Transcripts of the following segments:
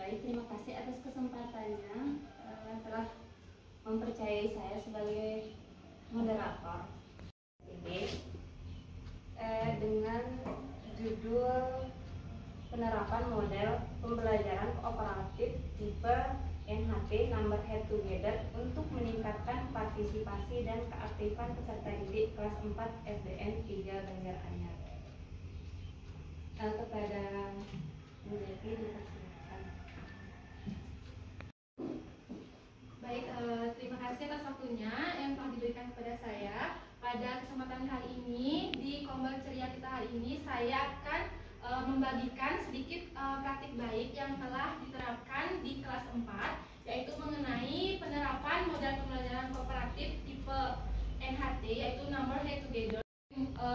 Baik, terima kasih atas kesempatannya telah mempercayai saya sebagai moderator ini dengan judul penerapan model pembelajaran kooperatif tipe NHT Number Head Together untuk meningkatkan partisipasi dan keaktifan peserta didik kelas 4 SDN 3 Banjaranyar. Kepada Bu Devi dipersilakan. Baik, terima kasih atas waktunya yang telah diberikan kepada saya. Pada kesempatan kali ini di Kombel Ceria kita hari ini, saya akan membagikan sedikit praktik baik yang telah diterapkan di kelas 4, yaitu mengenai penerapan model pembelajaran kooperatif tipe NHT, yaitu Number Head Together.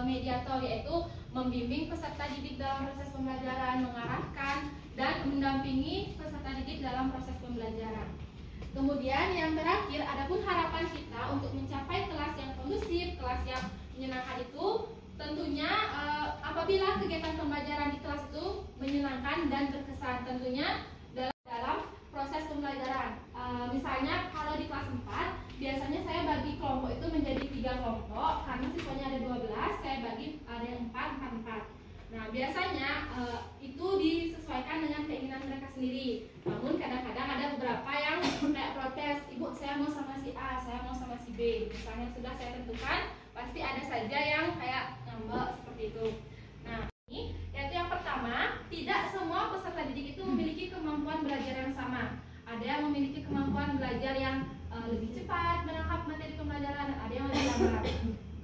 Mediator, yaitu membimbing peserta didik dalam proses pembelajaran, mengarahkan dan mendampingi peserta didik dalam proses pembelajaran. Kemudian yang terakhir, adapun harapan kita untuk mencapai kelas yang kondusif, kelas yang menyenangkan itu tentunya apabila kegiatan pembelajaran di kelas itu menyenangkan dan berkesan tentunya dalam proses pembelajaran. Misalnya kalau di kelas 4 biasanya saya bagi kelompok itu menjadi 3 kelompok karena siswanya ada 12, saya bagi ada yang 4. Nah biasanya itu disesuaikan dengan keinginan mereka sendiri. Namun kadang-kadang ada beberapa yang kayak protes, ibu saya mau sama si A, saya mau sama si B. Misalnya sudah saya tentukan, pasti ada saja yang kayak ngambek seperti itu. Nah ini yaitu yang pertama, tidak semua peserta didik itu memiliki kemampuan belajar yang sama. Ada yang memiliki kemampuan belajar yang lebih cepat menangkap materi pembelajaran, ada yang lebih lambat.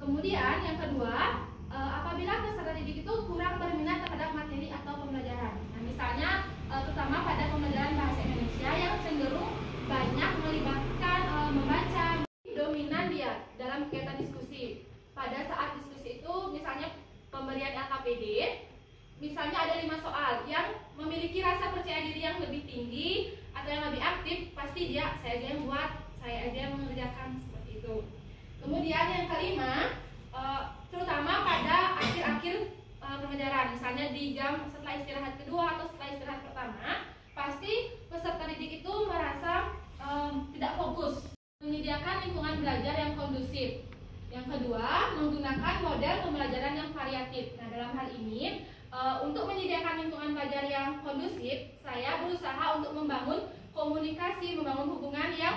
Kemudian yang kedua, apabila peserta didik itu kurang berminat terhadap materi atau pembelajaran. Nah, misalnya terutama pada pembelajaran bahasa Indonesia yang cenderung banyak melibatkan membaca, dominan dia dalam kegiatan diskusi. Pada saat diskusi itu misalnya pemberian LKPD, misalnya ada 5 soal yang memiliki rasa percaya diri yang lebih tinggi atau yang lebih aktif, pasti dia saya aja yang buat, saya aja yang mengerjakan seperti itu. Kemudian yang kelima, terutama pada akhir-akhir pembelajaran, misalnya di jam setelah istirahat kedua atau setelah istirahat pertama, pasti peserta didik itu merasa tidak fokus. Menyediakan lingkungan belajar yang kondusif. Yang kedua, menggunakan model pembelajaran yang variatif. Nah, dalam hal ini untuk menyediakan lingkungan belajar yang kondusif, saya berusaha untuk membangun komunikasi, membangun hubungan yang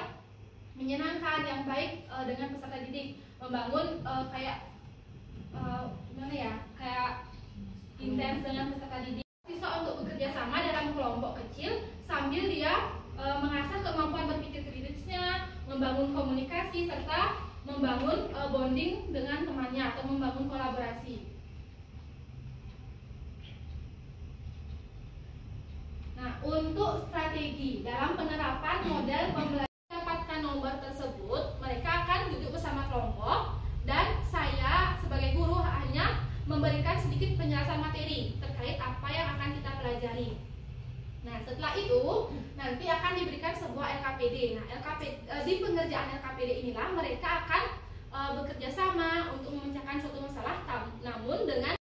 menyenangkan, yang baik dengan peserta didik, membangun kayak intens dengan peserta didik. Bisa untuk bekerja sama dalam kelompok kecil sambil dia mengasah kemampuan berpikir kritisnya, membangun komunikasi serta membangun bonding dengan temannya atau membangun kolaborasi. Nah, untuk strategi dalam penerapan model pembelajaran mendapatkan nomor tersebut, mereka akan duduk bersama kelompok dan saya sebagai guru hanya memberikan sedikit penjelasan materi terkait apa yang akan kita pelajari. Nah, setelah itu nanti akan diberikan sebuah LKPD. Nah, di pengerjaan LKPD inilah mereka akan bekerja sama untuk memecahkan suatu masalah, namun dengan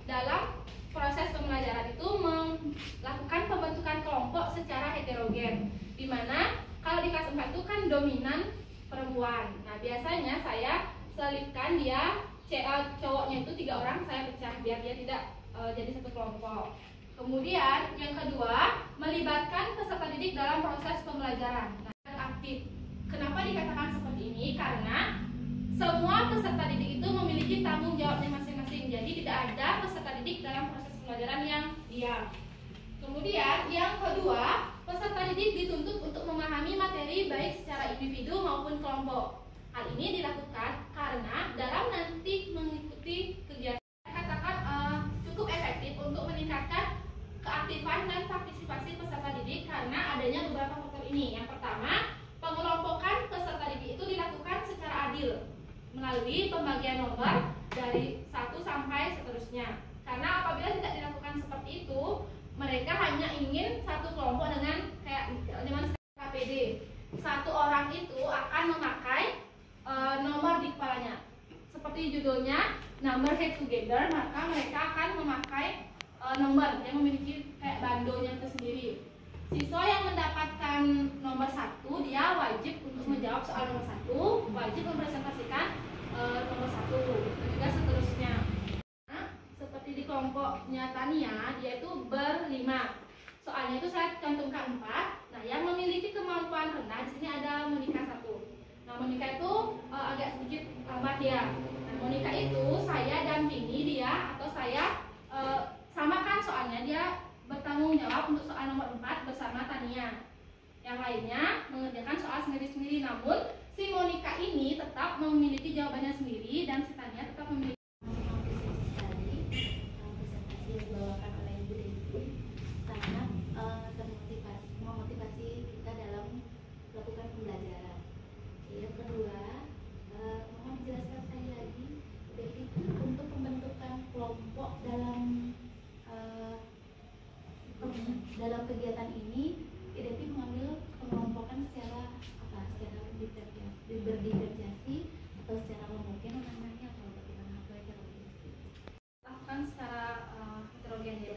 dalam proses pembelajaran itu melakukan pembentukan kelompok secara heterogen, di mana kalau di kelas 4 itu kan dominan perempuan. Nah, biasanya saya selipkan dia cowoknya itu 3 orang, saya pecah biar dia tidak jadi satu kelompok. Kemudian yang kedua, melibatkan peserta didik dalam proses pembelajaran. Nah, aktif. Kenapa dikatakan seperti ini? Karena semua peserta didik itu memiliki tanggung jawabnya masing-masing. Jadi tidak ada peserta didik dalam proses pembelajaran yang diam. Kemudian yang kedua, peserta didik dituntut untuk memahami materi baik secara individu maupun kelompok. Hal ini dilakukan karena dalam nanti mengikuti kegiatan cukup efektif untuk meningkatkan keaktifan dan partisipasi peserta didik karena adanya beberapa faktor ini. Yang pertama, pengelompokan peserta didik itu dilakukan secara adil melalui pembagian nomor dari 1 sampai seterusnya. Karena apabila tidak dilakukan seperti itu, mereka hanya ingin satu kelompok dengan KPD. Satu orang itu akan memakai nomor di kepalanya. Seperti judulnya Number Head Together, maka mereka akan memakai nomor yang memiliki kayak bandonya tersendiri. siswa yang mendapatkan nomor 1 dia wajib untuk menjawab soal nomor 1, wajib mempresentasikan nomor 1, dan juga seterusnya. Nah, seperti di kelompoknya Tania, dia itu berlima. Soalnya itu saya cantumkan 4. Nah, yang memiliki kemampuan rendah di sini ada Monika 1. Nah, Monika itu agak sedikit lambat dia. Nah, Monika itu saya dampingi dia, atau saya samakan soalnya, dia bertanggung jawab untuk soal nomor 4 bersama Tania. Yang lainnya mengerjakan soal sendiri-sendiri, namun si Monika ini tetap memiliki jawabannya sendiri dan si Tania tetap memiliki. Presentasi yang dibawakan oleh Ibu Devi sangat memotivasi kita dalam melakukan pembelajaran. Yang kedua, mohon dijelaskan sekali lagi, Devi, untuk pembentukan kelompok dalam kegiatan ini, Devi mengambil pengelompokan secara apa? Secara berdiferensiasi atau secara mungkin namanya atau bagaimana, atau heterogen? Lakukan secara heterogen ya,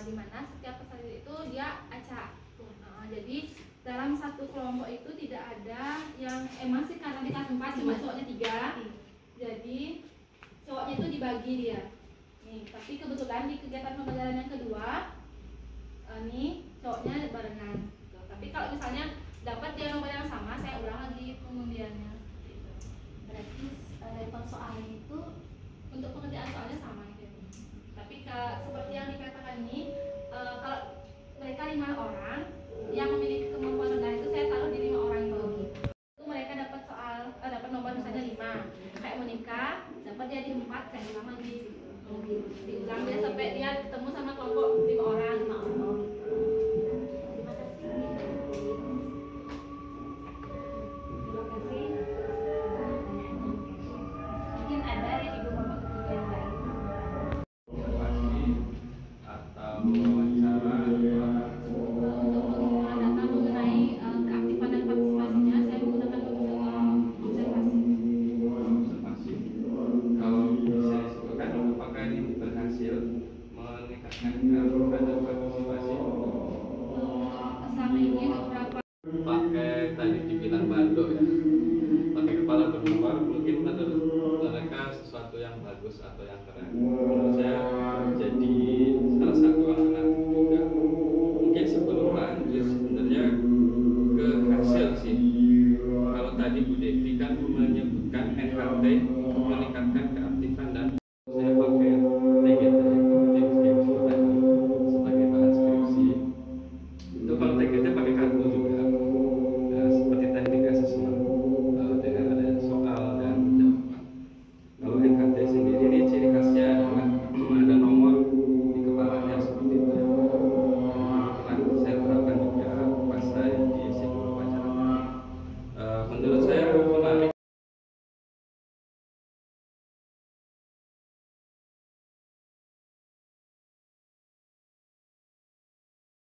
di mana setiap peserta itu dia acak. Jadi dalam satu kelompok itu tidak ada yang emang sih, karena di kelas 4 cuma cowoknya 3, jadi cowoknya itu dibagi dia. Nih, tapi kebetulan di kegiatan pembelajaran yang kedua, nih cowoknya barengan. Tapi kalau misalnya dapat dia nomor yang sama, saya ulang lagi pengundiannya. Gitu. Berarti level soalnya itu Untuk pekerjaan soalnya sama gitu. Tapi seperti yang dikatakan ini, kalau mereka 5 orang yang memiliki kemampuan rendah itu saya taruh di 5 orang itu. Itu mereka dapat dapat nomor misalnya 5. Kayak Monika dapat dia di 4, kayak sama di diulang dia sampai dia ketemu sama kelompok 5 orang. terima kasih. Terima kasih. Mungkin ada yang Ibu Bapak ketiga yang lain. Atau wawancara Untuk pengumpulan data mengenai keaktifan dan partisipasinya, saya menggunakan observasi. observasi. Kalau bisa disebutkan apakah ini berhasil meningkatkan keaktifan dan partisipasi? Selama ini beberapa Pakai tadi dibilang bandok ya, pakai kepala berlembar, mungkin menurut mereka sesuatu yang bagus atau yang keren.